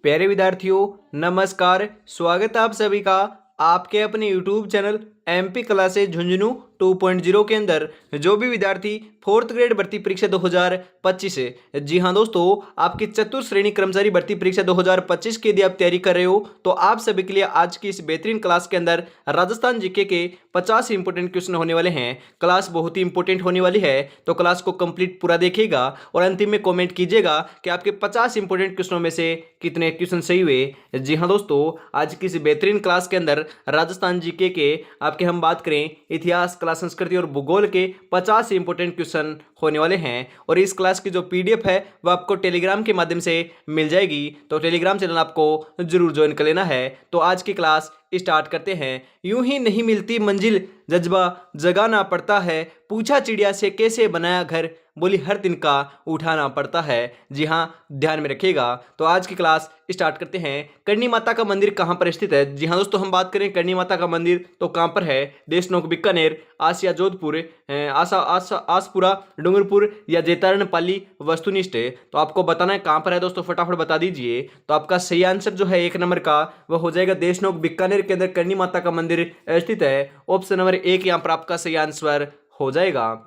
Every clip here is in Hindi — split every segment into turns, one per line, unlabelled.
प्यारे विद्यार्थियों, नमस्कार। स्वागत है आप सभी का आपके अपने YouTube channel MP classes Jhunjhunu 2.0 के अंदर। जो भी विद्यार्थी फोर्थ ग्रेड भर्ती परीक्षा 2025 है, जी हाँ दोस्तों, आपकी चतुर्थ श्रेणी कर्मचारी भर्ती परीक्षा 2025 की यदि आप तैयारी कर रहे हो तो आप सभी के लिए आज की इस बेहतरीन क्लास के अंदर राजस्थान जीके के 50 इंपोर्टेंट क्वेश्चन होने वाले हैं। क्लास बहुत ही इंपोर्टेंट होने वाली है, तो क्लास को कंप्लीट पूरा देखिएगा और अंतिम में कमेंट कीजिएगा कि आपके 50 इंपोर्टेंट क्वेश्चनों में से कितने क्वेश्चन सही हुए। जी हाँ दोस्तों, आज की इस बेहतरीन क्लास के अंदर राजस्थान जीके के आपके हम बात करें इतिहास, कला, संस्कृति और भूगोल के 50 इंपोर्टेंट क्वेश्चन होने वाले हैं। और इस क्लास की जो पीडीएफ है वो आपको टेलीग्राम के माध्यम से मिल जाएगी, तो टेलीग्राम चैनल आपको जरूर ज्वाइन कर लेना है। तो आज की क्लास स्टार्ट करते हैं। यूं ही नहीं मिलती मंजिल, जज्बा जगाना पड़ता है। पूछा चिड़िया से कैसे बनाया घर, बोली हर दिन का उठाना पड़ता है। जी हाँ, ध्यान में रखिएगा। तो आज की क्लास स्टार्ट करते हैं। करणी माता का मंदिर कहाँ पर स्थित है? जी हाँ दोस्तों, हम बात करें करणी माता का मंदिर तो कहाँ पर है? देशनोक बीकानेर, आसिया जोधपुर, आसपुरा, डूंगरपुर या जैतारण पाली वस्तुनिष्ठ है। तो आपको बताना है कहाँ पर है दोस्तों, फटाफट बता दीजिए। तो आपका सही आंसर जो है 1 नंबर का वह हो जाएगा देशनोक बीकानेर के अंदर करणी माता का मंदिर स्थित है। ऑप्शन नंबर 1 यहाँ पर आपका सही आंसर हो जाएगा।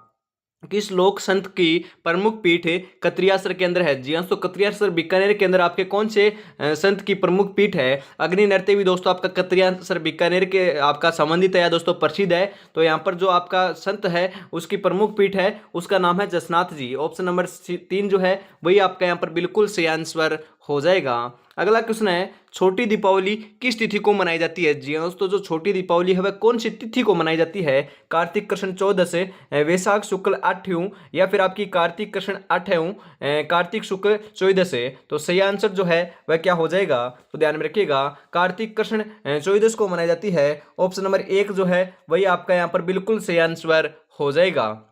किस लोक संत की प्रमुख पीठ कत्रियासर के अंदर है? जी हाँ, तो कत्रियासर बीकानेर के अंदर आपके कौन से संत की प्रमुख पीठ है? अग्नि नृत्य भी दोस्तों आपका कत्रियासर बीकानेर के आपका संबंधित है या दोस्तों प्रसिद्ध है। तो यहाँ पर जो आपका संत है उसकी प्रमुख पीठ है, उसका नाम है जसनाथ जी। ऑप्शन नंबर 3 जो है वही आपका यहाँ पर बिल्कुल सही आंसर हो जाएगा। अगला क्वेश्चन है, छोटी दीपावली किस तिथि को मनाई जाती है? जी हाँ दोस्तों, जो छोटी दीपावली है वह कौन सी तिथि को मनाई जाती है? कार्तिक कृष्ण 14 से, वैशाख शुक्ल 8 या फिर आपकी कार्तिक कृष्ण 8 कार्तिक शुक्ल 14 से। तो सही आंसर जो है वह क्या हो जाएगा? तो ध्यान में रखिएगा, कार्तिक कृष्ण 14 को मनाई जाती है। ऑप्शन नंबर 1 जो है वही आपका यहाँ पर बिल्कुल सही आंसर हो जाएगा।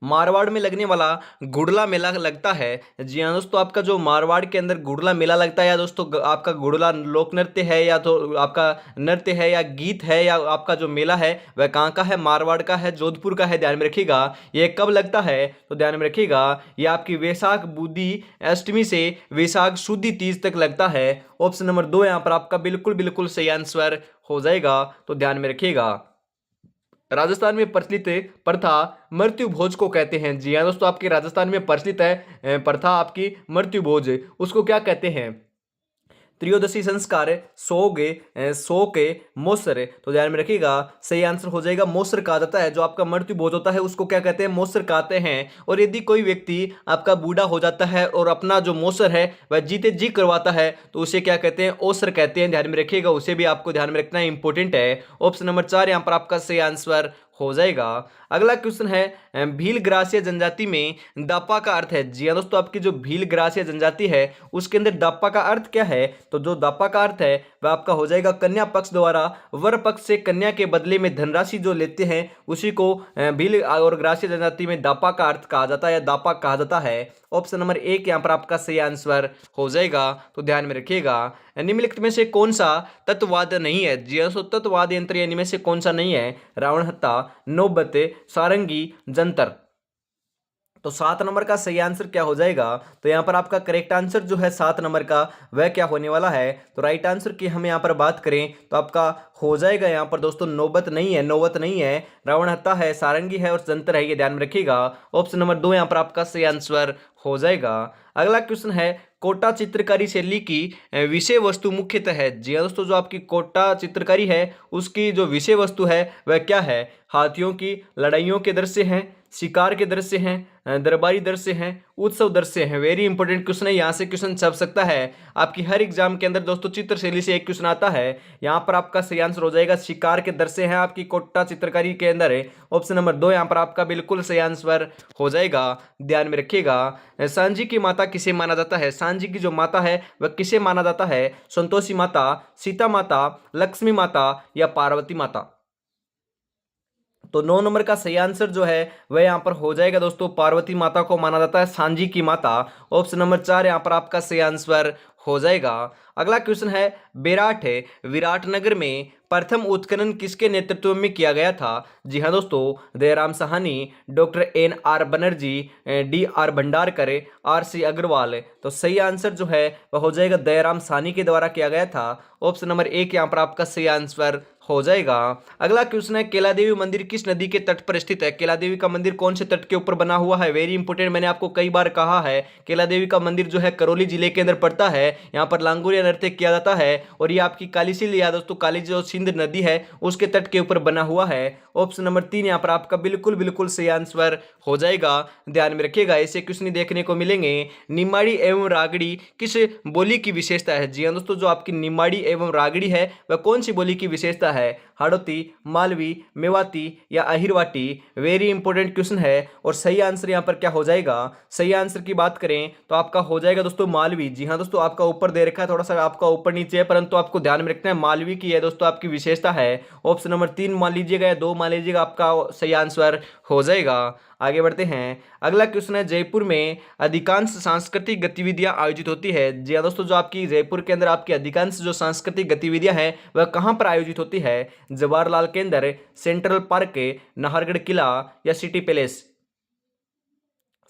मारवाड़ में लगने वाला गुड़ला मेला लगता है? जी हाँ दोस्तों, आपका जो मारवाड़ के अंदर गुड़ला मेला लगता है या दोस्तों आपका गुड़ला लोक नृत्य है या तो आपका नृत्य है या गीत है या आपका जो मेला है वह कहाँ का है? मारवाड़ का है, जोधपुर का है। ध्यान में रखिएगा। ये कब लगता है? तो ध्यान में रखिएगा, ये आपकी वैशाख बुद्धि अष्टमी से वैशाख शुद्धि तीज तक लगता है। ऑप्शन नंबर 2 यहाँ पर आपका बिल्कुल बिल्कुल सही आंसर हो जाएगा। तो ध्यान में रखिएगा। राजस्थान में प्रचलित प्रथा मृत्यु भोज को कहते हैं? जी हाँ दोस्तों, आपके राजस्थान में प्रचलित है प्रथा आपकी मृत्यु भोज, उसको क्या कहते हैं? त्रयोदशी संस्कार, शोक, मोसर। तो ध्यान में रखिएगा, सही आंसर हो जाएगा मोसर कहा जाता है। जो आपका मृत्यु भोज होता है उसको क्या कहते हैं? मोसर कहते हैं। और यदि कोई व्यक्ति आपका बूढ़ा हो जाता है और अपना जो मोसर है वह जीते जी करवाता है तो उसे क्या कहते हैं? ओसर कहते हैं। ध्यान में रखिएगा, उसे भी आपको ध्यान में रखना इंपॉर्टेंट है। ऑप्शन नंबर 4 यहाँ पर आपका सही आंसर हो जाएगा। अगला क्वेश्चन है, भील ग्रासीय जनजाति में दापा का अर्थ है? जी हाँ दोस्तों, आपकी जो भील ग्रासीय जनजाति है उसके अंदर दापा का अर्थ क्या है? तो जो दापा का अर्थ है वह आपका हो जाएगा कन्या पक्ष द्वारा वर पक्ष से कन्या के बदले में धनराशि जो लेते हैं उसी को भील और ग्रासीय जनजाति में दापा का अर्थ कहा जाता है या दापा कहा जाता है। ऑप्शन नंबर 1 यहाँ पर आपका सही आंसर हो जाएगा। तो ध्यान में रखिएगा, निम्नलिखित में से कौन सा तत्ववाद नहीं है? जी हाँ, तत्ववाद यंत्र यानी में से कौन सा नहीं है? रावण हत्ता, नौबत, सारंगी, जंतर। तो 7 नंबर का सही आंसर क्या हो जाएगा? तो यहाँ पर आपका करेक्ट आंसर जो है 7 नंबर का वह क्या होने वाला है? तो राइट आंसर की हम यहाँ पर बात करें तो आपका हो जाएगा यहाँ पर दोस्तों नौबत नहीं है, नौबत नहीं है, रावण हत्ता है, सारंगी है और जंतर है। ये ध्यान में रखिएगा। ऑप्शन नंबर 2 यहाँ पर आपका सही आंसर हो जाएगा। अगला क्वेश्चन है, कोटा चित्रकारी शैली की विषय वस्तु मुख्यतः है? जी हाँ दोस्तों, जो आपकी कोटा चित्रकारी है उसकी जो विषय वस्तु है वह क्या है? हाथियों की लड़ाइयों के दृश्य हैं, शिकार के दृश्य हैं, दरबारी दृश्य हैं, उत्सव दृश्य हैं। वेरी इंपॉर्टेंट क्वेश्चन है, यहाँ से क्वेश्चन छप सकता है आपकी हर एग्जाम के अंदर दोस्तों। चित्र शैली से एक क्वेश्चन आता है, यहाँ पर आपका सही आंसर हो जाएगा शिकार के दृश्य हैं आपकी कोटा चित्रकारी के अंदर है। ऑप्शन नंबर 2 यहाँ पर आपका बिल्कुल सही आंसर हो जाएगा। ध्यान में रखिएगा। सांझी की माता किसे माना जाता है? सांझी की जो माता है वह किसे माना जाता है? संतोषी माता, सीता माता, लक्ष्मी माता या पार्वती माता। तो 9 नंबर का सही आंसर जो है वह यहाँ पर हो जाएगा दोस्तों, पार्वती माता को माना जाता है सांझी की माता। ऑप्शन नंबर 4 यहाँ पर आपका सही आंसर हो जाएगा। अगला क्वेश्चन है, विराटनगर में प्रथम उत्खनन किसके नेतृत्व में किया गया था? जी हाँ दोस्तों, Dayaram Sahni, doctor NR Banerjee, DR Bhandarkar, RC Agarwal. तो सही आंसर जो है वह हो जाएगा दयाराम साहनी के द्वारा किया गया था। ऑप्शन नंबर 1 यहाँ पर आपका सही आंसर हो जाएगा। अगला क्वेश्चन है, केला देवी मंदिर किस नदी के तट पर स्थित है? केला देवी का मंदिर कौन से तट के ऊपर बना हुआ है? वेरी इंपोर्टेंट, मैंने आपको कई बार कहा है, केला देवी का मंदिर जो है करौली जिले के अंदर पड़ता है। यहाँ पर लांगुरिया नृत्य किया जाता है और ये आपकी कालीसिल या दोस्तों काली जो सिंध नदी है उसके तट के ऊपर बना हुआ है। ऑप्शन नंबर 3 यहाँ पर आपका बिल्कुल बिल्कुल सही आंसर हो जाएगा। ध्यान में रखिएगा, ऐसे क्वेश्चन देखने को मिलेंगे। निमाड़ी एवं रागड़ी किस बोली की विशेषता है? जी हाँ दोस्तों, जो आपकी निमाड़ी एवं रागड़ी है वह कौन सी बोली की विशेषता है? हाड़ौती, मालवी, मेवाती या अहिरवाटी? वेरी इंपॉर्टेंट क्वेश्चन है और सही आंसर यहां पर क्या हो जाएगा? सही आंसर की बात करें तो आपका हो जाएगा दोस्तों मालवी। जी हां दोस्तों, आपका ऊपर दे रखा है, थोड़ा सा आपका ऊपर नीचे है, परंतु आपको ध्यान में रखना है मालवी की है दोस्तों आपकी विशेषता है। ऑप्शन नंबर 3 मान लीजिएगा या 2 मान लीजिएगा, आपका सही आंसर हो जाएगा। आगे बढ़ते हैं, अगला क्वेश्चन है, जयपुर में अधिकांश सांस्कृतिक गतिविधियां आयोजित होती है? जी हाँ दोस्तों, जो आपकी जयपुर के अंदर आपकी अधिकांश जो सांस्कृतिक गतिविधियां हैं वह कहां पर आयोजित होती है? जवाहरलाल केंद्र, सेंट्रल पार्क, नाहरगढ़ किला या सिटी पैलेस?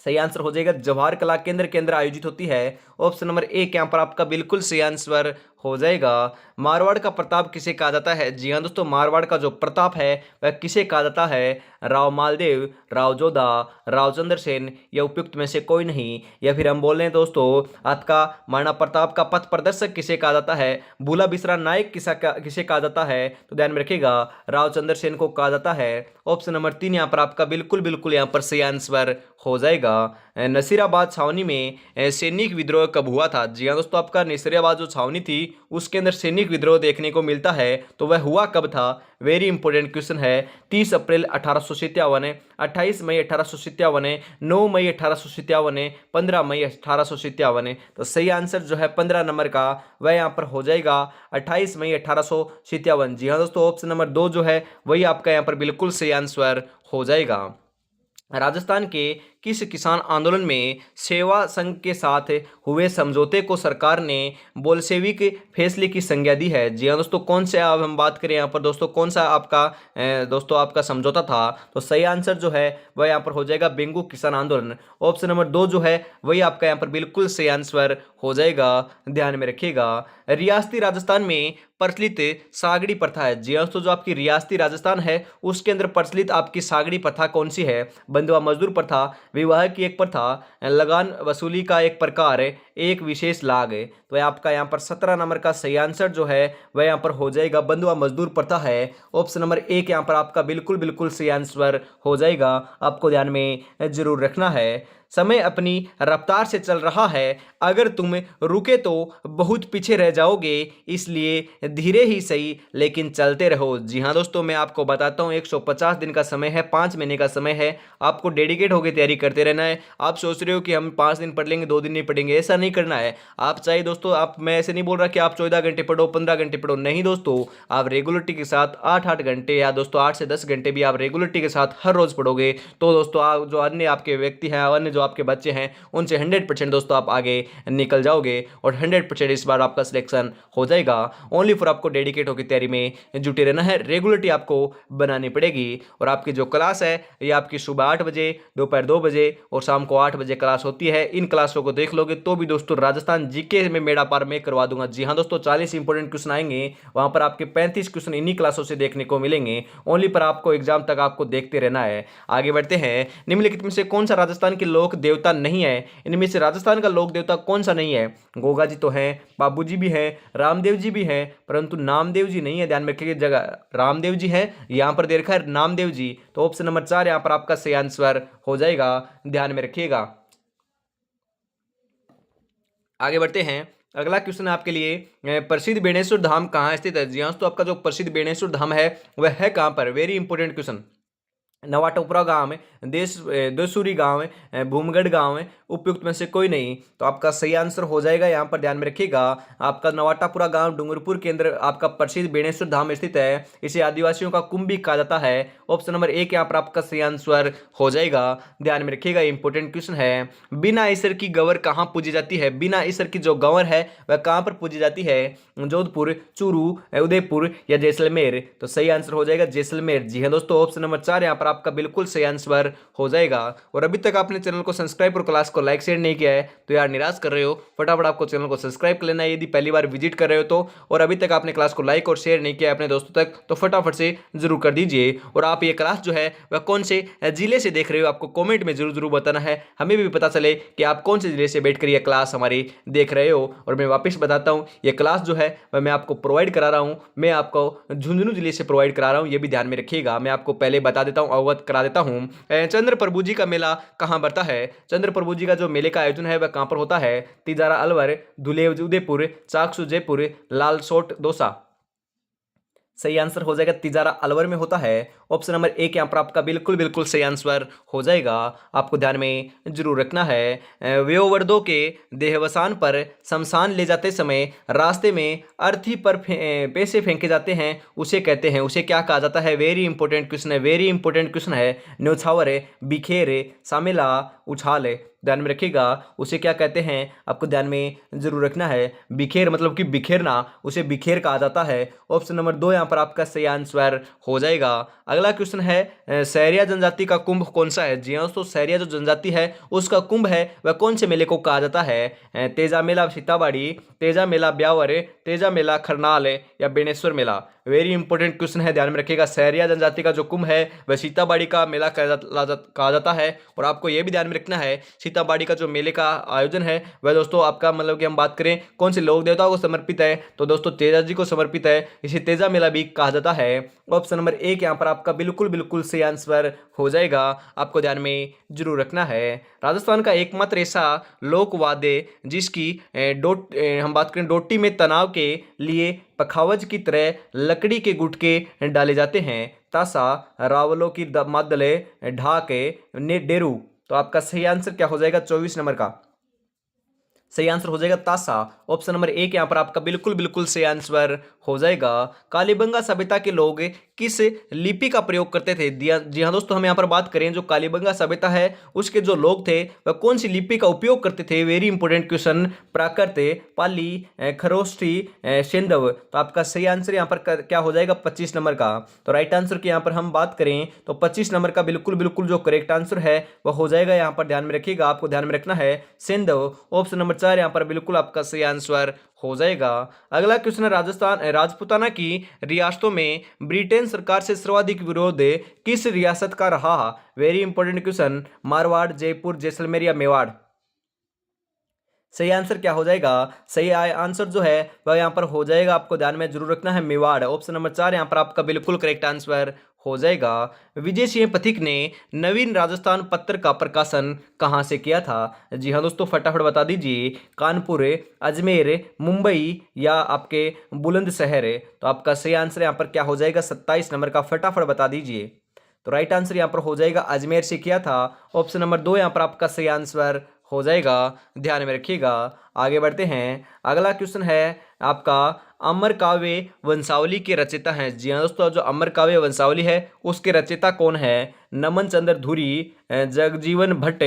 सही आंसर हो जाएगा जवाहर कला केंद्र के अंदर आयोजित होती है। ऑप्शन नंबर 1 यहाँ पर आपका बिल्कुल सही आंसर हो जाएगा। मारवाड़ का प्रताप किसे कहा जाता है? जी हाँ दोस्तों, मारवाड़ का जो प्रताप है वह किसे कहा जाता है? राव मालदेव, राव जोधा, राव चंद्रसेन या उपयुक्त में से कोई नहीं? या फिर हम बोल रहे हैं दोस्तों आपका महाराणा प्रताप का पथ प्रदर्शक किसे कहा जाता है? भूला बिसरा नायक किसे कहा जाता है? तो ध्यान में रखिएगा, राव चंद्रसेन को कहा जाता है। ऑप्शन नंबर 3 यहाँ पर आपका बिल्कुल बिल्कुल यहाँ पर सही आंसर हो जाएगा। नसीराबाद छावनी में सैनिक विद्रोह कब हुआ था? जी हाँ दोस्तों, आपका नसीराबाद जो छावनी थी उसके अंदर सैनिक विद्रोह देखने को मिलता है, तो वह हुआ कब था? वेरी इंपॉर्टेंट क्वेश्चन है। 30 अप्रैल 1857, 28 मई 1857, 9 मई 1857, 15 मई 1857। तो सही आंसर जो है 15 नंबर का वह यहाँ पर हो जाएगा 28 मई 1857। जी हाँ दोस्तों, ऑप्शन नंबर 2 जो है वही आपका यहाँ पर बिल्कुल सही आंसर हो जाएगा। राजस्थान के किस किसान आंदोलन में सेवा संघ के साथ हुए समझौते को सरकार ने बोल्शेविक फैसले की संज्ञा दी है? जी हाँ दोस्तों, कौन से अब हम बात करें यहाँ पर दोस्तों कौन सा आपका दोस्तों आपका समझौता था? तो सही आंसर जो है वह यहाँ पर हो जाएगा बेंगू किसान आंदोलन। ऑप्शन नंबर 2 जो है वही आपका यहाँ पर बिल्कुल सही आंसर हो जाएगा। ध्यान में रखिएगा, रियासती राजस्थान में प्रचलित सागड़ी प्रथा है? जी हाँ दोस्तों, जो आपकी रियासती राजस्थान है उसके अंदर प्रचलित आपकी सागड़ी प्रथा कौन सी है? बंधुआ मजदूर प्रथा, विवाह की एक प्रथा, लगान वसूली का एक प्रकार, एक विशेष लाग? तो आपका यहाँ पर 17 नंबर का सही आंसर जो है वह यहाँ पर हो जाएगा बंधुआ मजदूर प्रथा है। ऑप्शन नंबर 1 यहाँ पर आपका बिल्कुल बिल्कुल सही आंसर हो जाएगा, आपको ध्यान में जरूर रखना है। समय अपनी रफ्तार से चल रहा है, अगर तुम रुके तो बहुत पीछे रह जाओगे, इसलिए धीरे ही सही लेकिन चलते रहो। जी हाँ दोस्तों, मैं आपको बताता हूँ 150 दिन का समय है, 5 महीने का समय है, आपको डेडिकेट होकर तैयारी करते रहना है। आप सोच रहे हो कि हम 5 दिन पढ़ लेंगे 2 दिन नहीं पढ़ेंगे, ऐसा नहीं करना है। आप चाहे दोस्तों मैं ऐसे नहीं बोल रहा कि आप 14 घंटे पढ़ो 15 घंटे पढ़ो, नहीं दोस्तों, आप रेगुलरिटी के साथ 8-8 घंटे या दोस्तों 8 से 10 घंटे भी आप रेगुलरिटी के साथ हर रोज पढ़ोगे तो दोस्तों आप जो अन्य आपके व्यक्ति हैं, अन्य जो आपके बच्चे हैं उनसे 100% दोस्तों आप आगे निकल जाओगे और 100% इस बार आपका सिलेक्शन हो जाएगा। ओनली फॉर आपको डेडिकेट होकर तैयारी में जुटे रहना है, रेगुलरिटी आपको बनानी पड़ेगी। और आपकी जो क्लास है ये आपकी सुबह 8 बजे, दोपहर 2 बजे और शाम को 8 बजे क्लास होती है। इन क्लासों को देख लोगे तो भी दोस्तों राजस्थान जीके में मेड़ा पार में करवा दूंगा। जी हाँ दोस्तों, 40 इंपोर्टेंट क्वेश्चन आएंगे, वहां पर आपके 35 क्वेश्चन इन्हीं क्लासों से देखने को मिलेंगे। ओनली पर आपको एग्जाम तक आपको देखते रहना है। आगे बढ़ते हैं, निम्नलिखित में से कौन सा राजस्थान के लोक देवता नहीं है? इनमें से राजस्थान का लोक देवता कौन सा नहीं है? गोगा जी तो हैं, बाबू जी भी हैं, रामदेव जी भी हैं, परंतु नामदेव जी नहीं है। ध्यान में रखिएगा, जगह रामदेव जी हैं, यहां पर दे रखा है नामदेव जी। तो ऑप्शन नंबर 4 यहां पर आपका सही आंसर हो जाएगा, ध्यान में रखिएगा। आगे बढ़ते हैं, अगला क्वेश्चन आपके लिए, प्रसिद्ध बेणेश्वर धाम कहाँ स्थित है? जी हाँ, तो आपका जो प्रसिद्ध बेणेश्वर धाम है वह है कहां पर? Very important question. नवाटोपुरा गांव है, देसूरी गांव है, भूमगढ़ गांव है, उपयुक्त में से कोई नहीं। तो आपका सही आंसर हो जाएगा, यहाँ पर ध्यान में रखिएगा, आपका नवाटापुरा गांव डूंगरपुर के अंदर आपका प्रसिद्ध बेणेश्वर धाम स्थित है। इसे आदिवासियों का कुंभ भी कहा जाता है। ऑप्शन नंबर 1 यहाँ पर आपका सही आंसर हो जाएगा। ध्यान में रखिएगा, इंपॉर्टेंट क्वेश्चन है। बिना ईसर की गवर कहाँ पूजी जाती है? बिना ईसर की जो गंवर है वह कहाँ पर पूजी जाती है? जोधपुर, चूरू, उदयपुर या जैसलमेर? तो सही आंसर हो जाएगा जैसलमेर। जी हाँ दोस्तों, ऑप्शन नंबर 4 यहाँ पर आपका बिल्कुल सही आंसर हो जाएगा। और अभी तक आपने चैनल को सब्सक्राइब और क्लास को लाइक शेयर नहीं किया है तो यार निराश कर रहे हो, फटाफट आपको चैनल को सब्सक्राइब कर लेना है यदि पहली बार विजिट कर रहे हो तो। और अभी तक आपने क्लास को लाइक और शेयर नहीं किया अपने दोस्तों तक तो फटाफट से जरूर कर दीजिए। और आप ये क्लास जो है वह कौन से जिले से देख रहे हो आपको कॉमेंट में जरूर जरूर बताना है, हमें भी पता चले कि आप कौन से जिले से बैठकर यह क्लास हमारी देख रहे हो। और मैं वापस बताता हूँ, ये क्लास जो है वह मैं आपको प्रोवाइड करा रहा हूँ, मैं आपको झुंझुनू जिले से प्रोवाइड करा रहा हूँ, ये भी ध्यान में रखिएगा। मैं आपको पहले बता देता हूँ, अवगत करा देता हूँ। चंद्र प्रभु जी का मेला कहाँ बढ़ता है? चंद्र प्रभु जी का जो मेले का आयोजन है वह कहाँ पर होता है? तिजारा अलवर, धुले उदयपुर, चाकसू जयपुर, लालसोट दौसा? सही आंसर हो जाएगा तिजारा अलवर में होता है। ऑप्शन नंबर 1 यहाँ पर आपका बिल्कुल बिल्कुल सही आंसर हो जाएगा। आपको ध्यान में जरूर रखना है। वयोवृद्धों के देहावसान पर शमशान ले जाते समय रास्ते में अर्थी पर पैसे फेंके जाते हैं, उसे कहते हैं, उसे क्या कहा जाता है? वेरी इंपॉर्टेंट क्वेश्चन है, वेरी इंपॉर्टेंट क्वेश्चन है। न्यौछावर, बिखेर, शामिला, उछाल? ध्यान में रखिएगा, उसे क्या कहते हैं? आपको ध्यान में जरूर रखना है। बिखेर मतलब कि बिखेरना, उसे बिखेर कहा जाता है। ऑप्शन नंबर 2 यहाँ पर आपका सही आंसर हो जाएगा। अगला क्वेश्चन है, सहरिया जनजाति का कुंभ कौन सा है? जी हाँ दोस्तों, सहरिया जो जनजाति है उसका कुंभ है वह कौन से मेले को कहा जाता है? तेजा मेला सीताबाड़ी, तेजा मेला ब्यावर, तेजा मेला खरनाल या बेणेश्वर मेला? वेरी इंपॉर्टेंट क्वेश्चन है, ध्यान में रखिएगा। सहरिया जनजाति का जो कुंभ है वह सीताबाड़ी का मेला कहा जाता है। और आपको यह भी ध्यान में रखना है, सीताबाड़ी का जो मेले का आयोजन है वह दोस्तों आपका मतलब कि हम बात करें कौन से लोक देवताओं को समर्पित है तो दोस्तों तेजा जी को समर्पित है, इसे तेजा मेला भी कहा जाता है। ऑप्शन नंबर 1 यहाँ पर आपका बिल्कुल बिल्कुल सही आंसर हो जाएगा। आपको ध्यान में जरूर रखना है। राजस्थान का एकमात्र ऐसा लोक वाद्य जिसकी हम बात करें डोटी में तनाव के लिए पखावज की तरह लकड़ी के गुटके डाले जाते हैं, तासा, रावलों की मादले, ढाके, डेरू? तो आपका सही आंसर क्या हो जाएगा 24 नंबर का? सही आंसर हो जाएगा तासा। ऑप्शन नंबर 1 यहाँ पर आपका बिल्कुल बिल्कुल सही आंसर हो जाएगा। कालीबंगा सभ्यता के लोग किस लिपि का प्रयोग करते थे? जी हाँ दोस्तों, हम यहाँ पर बात करें जो कालीबंगा सभ्यता है उसके जो लोग थे वह कौन सी लिपि का उपयोग करते थे? Very important question. Prakrit, Pali, Kharosthi, Saindhav? तो आपका सही आंसर यहाँ पर क्या हो जाएगा 25 नंबर का? तो राइट आंसर की यहाँ पर हम बात करें तो 25 नंबर का बिल्कुल बिल्कुल जो करेक्ट आंसर है वह हो जाएगा। यहाँ पर ध्यान में रखिएगा, आपको ध्यान में रखना है सेंधव। ऑप्शन नंबर 4 यहाँ पर बिल्कुल आपका सही आंसर हो जाएगा। अगला क्वेश्चन है, राजस्थान राजपूताना की रियासतों में ब्रिटेन सरकार से सर्वाधिक विरोध किस रियासत का रहा? Very important question. Marwar, Jaipur, Jaisalmer या मेवाड़? सही आंसर क्या हो जाएगा? सही आंसर जो है वह यहाँ पर हो जाएगा, आपको ध्यान में जरूर रखना है, मेवाड़। ऑप्शन नंबर 4 यहाँ पर आपका बिल्कुल करेक्ट आंसर हो जाएगा। विजय सिंह पथिक ने नवीन राजस्थान पत्र का प्रकाशन कहाँ से किया था? जी हाँ दोस्तों, फटाफट बता दीजिए। कानपुर, अजमेर, मुंबई या आपके बुलंदशहर? तो आपका सही आंसर यहाँ पर क्या हो जाएगा 27 नंबर का? फटाफट बता दीजिए। तो राइट आंसर यहाँ पर हो जाएगा अजमेर से किया था। ऑप्शन नंबर 2 यहाँ पर आपका सही आंसर हो जाएगा, ध्यान में रखिएगा। आगे बढ़ते हैं। अगला क्वेश्चन है आपका, अमर काव्य वंशावली के रचयिता हैं? जी हाँ दोस्तों, जो अमर काव्य वंशावली है उसके रचयिता कौन है? नमन चंद्र धुरी, जगजीवन भट्ट,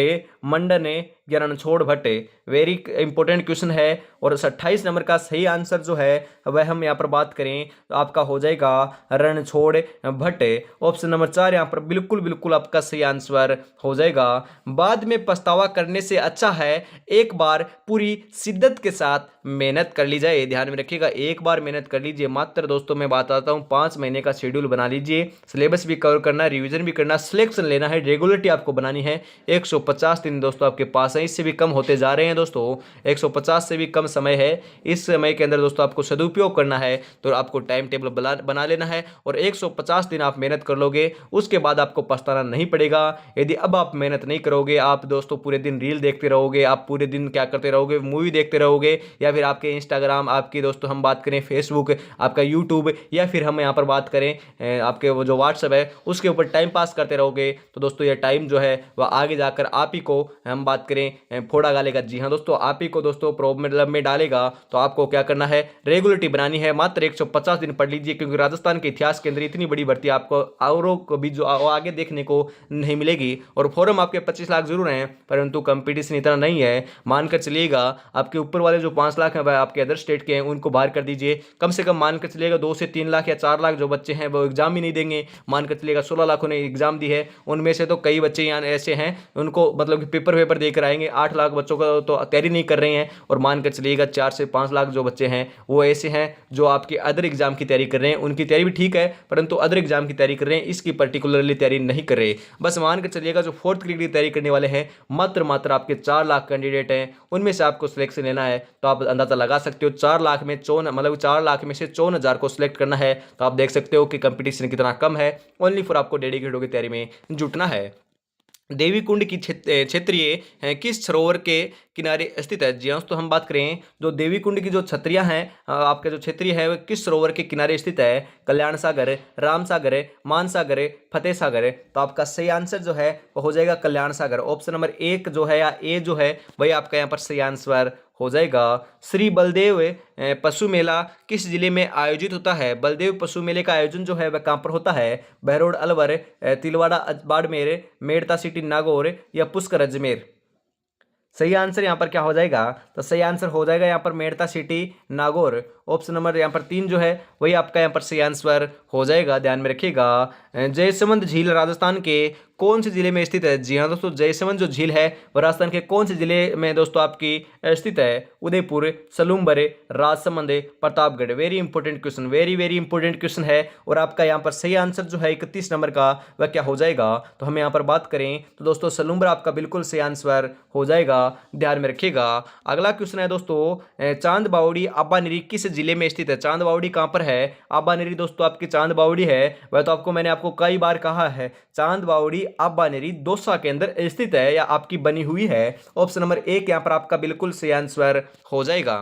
मंडन या Ranchhod Bhatt? Very important question है। और 28 नंबर का सही आंसर जो है वह हम यहाँ पर बात करें तो आपका हो जाएगा रणछोड़ भट्ट। ऑप्शन नंबर 4 यहाँ पर बिल्कुल बिल्कुल आपका सही आंसर हो जाएगा। बाद में पछतावा करने से अच्छा है एक बार पूरी शिद्दत के साथ मेहनत कर ली जाए। ध्यान में रखिएगा, एक बार मेहनत कर लीजिए। मात्र दोस्तों मैं बात आता हूँ 5 महीने का शेड्यूल बना लीजिए, सिलेबस भी कवर करना, रिवीजन भी करना, सिलेक्शन लेना है, रेगुलरिटी आपको बनानी है। 150 दिन दोस्तों आपके पास है, इससे भी कम होते जा रहे हैं दोस्तों, 150 से भी कम समय है। इस समय के अंदर दोस्तों आपको सदुपयोग करना है तो आपको टाइम टेबल बना लेना है और 150 दिन आप मेहनत कर लोगे, उसके बाद आपको पछताना नहीं पड़ेगा। यदि अब आप मेहनत नहीं करोगे, आप दोस्तों पूरे दिन रील देखते रहोगे, आप पूरे दिन क्या करते रहोगे, मूवी देखते रहोगे, या फिर आपके इंस्टाग्राम, आपकी दोस्तों हम बात करें फेसबुक, आपका यूट्यूब, या फिर हम यहाँ पर बात करें आपके वो जो व्हाट्सएप है उसके ऊपर टाइम पास करते रहोगे, रहोगे तो दोस्तों ये टाइम जो है वह आगे जाकर आप ही को, हम बात करें, फोड़ा डालेगा। जी हाँ दोस्तों, आप ही को दोस्तों प्रॉब्लम में डालेगा। तो आपको क्या करना है, रेगुलरिटी बनानी है। मात्र 150 दिन पढ़ लीजिए, क्योंकि राजस्थान के इतिहास के अंदर इतनी बड़ी भर्ती आपको औरों को भी जो आगे देखने को नहीं मिलेगी। और फॉर्म आपके 25 लाख जरूर हैं, परंतु कंपटीशन इतना नहीं है। मानकर चलिएगा आपके ऊपर वाले जो 5 लाख हैं वह आपके अदर स्टेट के हैं, उनको बाहर कर दीजिए। कम से कम मानकर चलिएगा 2 से 3 लाख या 4 लाख जो बच्चे हैं वो एग्जाम ही नहीं देंगे। मानकर चलिएगा 16 लाखों ने एग्जाम दी है, उनमें से तो कई बच्चे यहाँ ऐसे हैं उनको मतलब कि पेपर देकर आएंगे। 8 लाख बच्चों का तो तैयारी नहीं कर रहे हैं। और मानकर चलिएगा 4 से 5 लाख जो बच्चे हैं वो ऐसे हैं जो आपके अदर एग्जाम की तैयारी कर रहे हैं। उनकी तैयारी भी ठीक है, परंतु अदर एग्जाम की तैयारी कर रहे हैं, इसकी पर्टिकुलरली तैयारी नहीं कर रहे। बस मानकर चलिएगा जो 4th ग्रेड की तैयारी करने वाले हैं मात्र आपके 4 लाख कैंडिडेट हैं, उनमें से आपको सिलेक्शन लेना है। तो आप अंदाजा लगा सकते हो 4 लाख में 54 मतलब 4 लाख में से 54,000 को सिलेक्ट करना है। तो आप देख सकते हो कि कंपटीशन कितना कम है। ओनली फॉर आपको डेडिकेट होकर तैयारी में जुटना है। देवी कुंड की क्षेत्रीय किस सरोवर के किनारे स्थित है? जी हाँ, तो हम बात करें जो देवी कुंड की जो छत्रियां हैं आपका जो क्षेत्रीय है वह किस सरोवर के किनारे स्थित है? कल्याण सागर, राम सागर, मान सागर, फतेह सागर। तो आपका सही आंसर जो है वो हो जाएगा कल्याण सागर। ऑप्शन नंबर 1 जो है या ए जो है वही आपका यहाँ पर सही आंसर हो जाएगा। श्री बलदेव पशु मेला किस जिले में आयोजित होता है? बलदेव पशु मेले का आयोजन जो है वह कहाँ पर होता है? बहरोड अलवर, तिलवाड़ा बाड़मेर, मेड़ता सिटी नागौर या पुष्कर अजमेर। सही आंसर यहाँ पर क्या हो जाएगा? तो सही आंसर हो जाएगा यहाँ पर Merta city Nagaur. Option number यहाँ पर 3 जो है वही आपका यहाँ पर सही आंसर हो जाएगा, ध्यान में रखिएगा। जयसमंद झील राजस्थान के कौन से जिले में स्थित है? जी हाँ दोस्तों, जयसमंद जो झील है वह राजस्थान के कौन से जिले में दोस्तों आपकी स्थित है? Udaipur, Salumbar, Rajsamand, Pratapgarh. Very important question, very important question है। और आपका यहाँ पर सही आंसर जो है 31 नंबर का वह क्या हो जाएगा? तो हम यहाँ पर बात करें तो दोस्तों सलूम्बर आपका बिल्कुल सही आंसर हो जाएगा, ध्यान में रखिएगा। अगला क्वेश्चन है दोस्तों, चांद बावड़ी आबानेरी किस जिले में स्थित है? चांद बावड़ी कहाँ पर है? आबानेरी दोस्तों आपकी चांद बावड़ी है वह तो मैंने आपको कई बार कहा है, चांद बावड़ी आबानेरी दौसा के अंदर स्थित है या आपकी बनी हुई है। ऑप्शन नंबर 1 यहां पर आपका बिल्कुल सही आंसर हो जाएगा।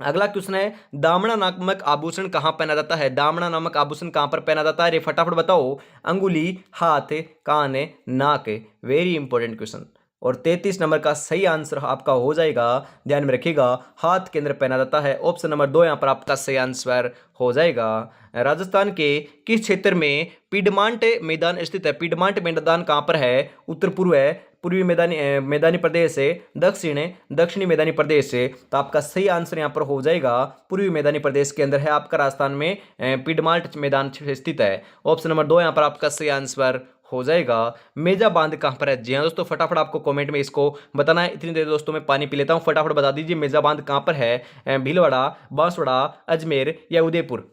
अगला क्वेश्चन है, दामना नामक आभूषण कहां पहना जाता है? दामना नामक आभूषण कहां पर पहना जाता है? रे फटाफट बताओ। अंगुली, हाथ, कान, नाक। Very important question. और 33 नंबर का सही आंसर आपका हो जाएगा, ध्यान में रखिएगा, हाथ के अंदर पहना जाता है। ऑप्शन नंबर 2 यहां पर आपका सही आंसर हो जाएगा। राजस्थान के किस क्षेत्र में पिडमांट मैदान स्थित है? पिडमांट मैदान कहां पर है? उत्तर पूर्व है, पूर्वी मैदानी प्रदेश है, दक्षिणी मैदानी प्रदेश है। तो आपका सही आंसर यहां पर हो जाएगा पूर्वी मैदानी प्रदेश के अंदर है आपका राजस्थान में पिडमांट मैदान स्थित है। ऑप्शन नंबर 2 यहां पर आपका सही आंसर हो जाएगा। मेजा बांध कहां पर है? जी हाँ दोस्तों, फटाफट आपको कमेंट में इसको बताना है। इतनी देर दोस्तों मैं पानी पी लेता हूं, फटाफट बता दीजिए मेजा बांध कहां पर है? भीलवाड़ा, बांसवाड़ा, अजमेर या उदयपुर।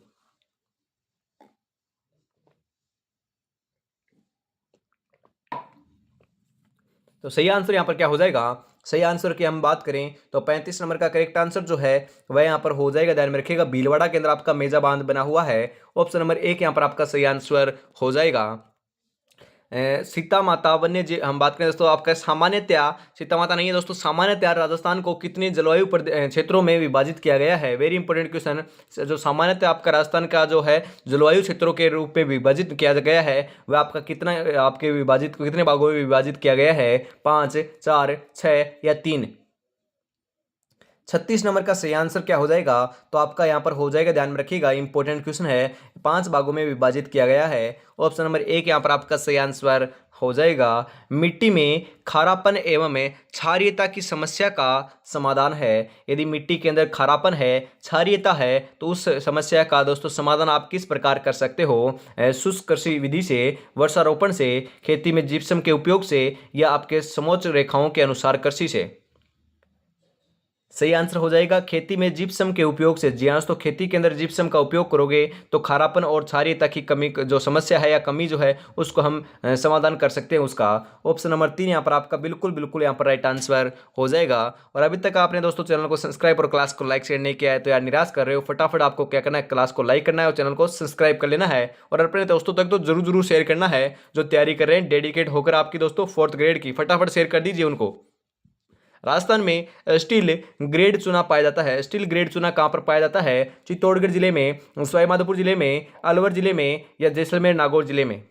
तो सही आंसर यहां पर क्या हो जाएगा? सही आंसर की हम बात करें तो 35 नंबर का करेक्ट आंसर जो है वह यहां पर हो जाएगा, ध्यान में रखिएगा, भीलवाड़ा के अंदर आपका मेजा बांध बना हुआ है। ऑप्शन नंबर 1 यहां पर आपका सही आंसर हो जाएगा। सीता माता वन्य जीव हम बात करें दोस्तों, आपका सामान्यतया सीता माता नहीं है दोस्तों, सामान्यतया राजस्थान को कितने जलवायु क्षेत्रों में विभाजित किया गया है? Very important question. जो सामान्यतः आपका राजस्थान का जो है जलवायु क्षेत्रों के रूप में विभाजित किया गया है वह आपका कितना आपके विभाजित कितने भागों में विभाजित किया गया है? 5, 4, 6 या 3। 36 नंबर का सही आंसर क्या हो जाएगा? तो आपका यहां पर हो जाएगा, ध्यान में रखिएगा, इंपॉर्टेंट क्वेश्चन है, 5 भागों में विभाजित किया गया है। ऑप्शन नंबर 1 यहां पर आपका सही आंसर हो जाएगा। मिट्टी में खारापन एवं क्षारीयता की समस्या का समाधान है। यदि मिट्टी के अंदर खारापन है, क्षारीयता है, तो उस समस्या का दोस्तों समाधान आप किस प्रकार कर सकते हो? शुष्क कृषि विधि से, वर्षारोपण से, खेती में जिप्सम के उपयोग से या आपके समोच्च रेखाओं के अनुसार कृषि से। सही आंसर हो जाएगा खेती में जिप्सम के उपयोग से। जी हाँ, तो खेती के अंदर जिप्सम का उपयोग करोगे तो खारापन और क्षारीयता की कमी जो समस्या है या कमी जो है उसको हम समाधान कर सकते हैं उसका। ऑप्शन नंबर 3 यहाँ पर आपका बिल्कुल यहाँ पर राइट आंसर हो जाएगा। और अभी तक आपने दोस्तों चैनल को सब्सक्राइब और क्लास को लाइक शेयर नहीं किया है तो यार निराश कर रहे हो, फटाफट आपको क्या करना है, क्लास को लाइक करना है और चैनल को सब्सक्राइब कर लेना है और अपने दोस्तों तक तो जरूर शेयर करना है जो तैयारी कर रहे हैं डेडिकेट होकर आपकी दोस्तों 4th ग्रेड की, फटाफट शेयर कर दीजिए उनको। राजस्थान में स्टील ग्रेड चूना पाया जाता है। स्टील ग्रेड चूना कहाँ पर पाया जाता है? चित्तौड़गढ़ जिले में, सवाई माधोपुर जिले में, अलवर जिले में या जैसलमेर नागौर जिले में।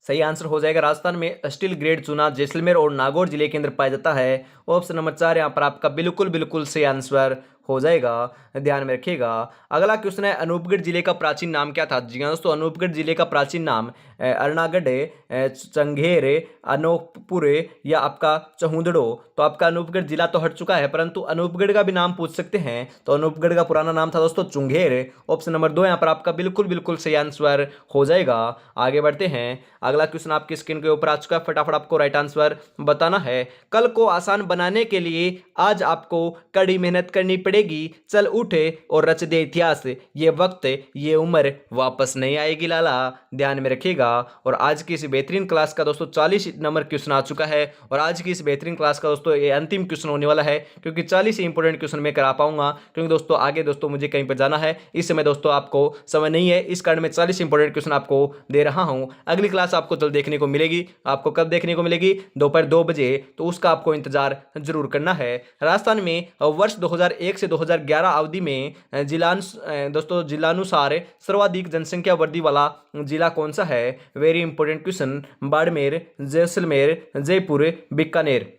सही आंसर हो जाएगा राजस्थान में स्टील ग्रेड चूना जैसलमेर और नागौर जिले के अंदर पाया जाता है। ऑप्शन नंबर 4 यहाँ पर आपका बिल्कुल बिल्कुल सही आंसर हो जाएगा, ध्यान में रखिएगा। अगला क्वेश्चन है अनूपगढ़ जिले का प्राचीन नाम क्या था? जी हाँ दोस्तों, अनूपगढ़ जिले का प्राचीन नाम अरनागढ़, चंगेर, अनोपपुर या आपका चहुंदड़ो। तो आपका अनूपगढ़ जिला तो हट चुका है, परंतु अनूपगढ़ का भी नाम पूछ सकते हैं। तो अनूपगढ़ का पुराना नाम था दोस्तों चुंगेर। ऑप्शन नंबर 2 यहाँ पर आपका बिल्कुल बिल्कुल सही आंसर हो जाएगा। आगे बढ़ते हैं, अगला क्वेश्चन आपकी स्क्रीन के ऊपर आ चुका है, फटाफट आपको राइट आंसर बताना है। कल को आसान बनाने के लिए आज आपको कड़ी मेहनत करनी पड़ेगी, चल उठे और रच दे इतिहास, ये वक्त ये उम्र वापस नहीं आएगी लाला, ध्यान में रखिएगा। और आज की इस बेहतरीन क्लास का दोस्तों 40 नंबर क्वेश्चन आ चुका है, और आज की इस बेहतरीन क्लास का दोस्तों ये अंतिम क्वेश्चन होने वाला है, क्योंकि 40 इंपोर्टेंट क्वेश्चन मैं करा पाऊंगा, क्योंकि दोस्तों आगे दोस्तों मुझे कहीं पर जाना है, इस समय दोस्तों आपको समय नहीं है, इस कारण मैं 40 इंपोर्टेंट क्वेश्चन आपको दे रहा हूं। अगली क्लास आपको जल्द देखने को मिलेगी। आपको कब देखने को मिलेगी? दोपहर 2 बजे, तो उसका आपको इंतजार जरूर करना है। राजस्थान में वर्ष 2001 से 2011 अवधि में दोस्तों जिलानुसार सर्वाधिक जनसंख्या वृद्धि वाला जिला कौन सा है? Very important question. Barmer, Jaisalmer, Jaipur, Bikaner.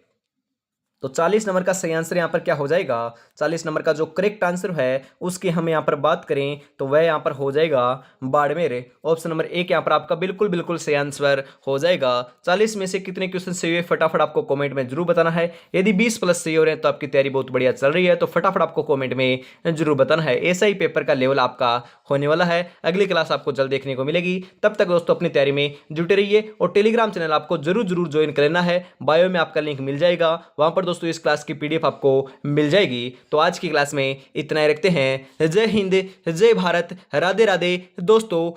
तो 40 नंबर का सही आंसर यहाँ पर क्या हो जाएगा? 40 नंबर का जो करेक्ट आंसर है उसकी हम यहाँ पर बात करें तो वह यहाँ पर हो जाएगा बाड़मेर। ऑप्शन नंबर 1 यहाँ पर आपका बिल्कुल बिल्कुल सही आंसर हो जाएगा। 40 में से कितने क्वेश्चन सही हुए फटाफट आपको कमेंट में जरूर बताना है। यदि 20 प्लस सही हो रहे हैं तो आपकी तैयारी बहुत बढ़िया चल रही है, तो फटाफट आपको कॉमेंट में जरूर बताना है। ऐसा ही पेपर का लेवल आपका होने वाला है। अगली क्लास आपको जल्द देखने को मिलेगी। तब तक दोस्तों अपनी तैयारी में जुटे रहिए, और टेलीग्राम चैनल आपको जरूर जरूर ज्वाइन कर लेना है। बायो में आपका लिंक मिल जाएगा, वहां पर दोस्तों इस क्लास की पीडीएफ आपको मिल जाएगी। तो आज की क्लास में इतना ही रखते हैं। जय हिंद, जय भारत, राधे राधे दोस्तों।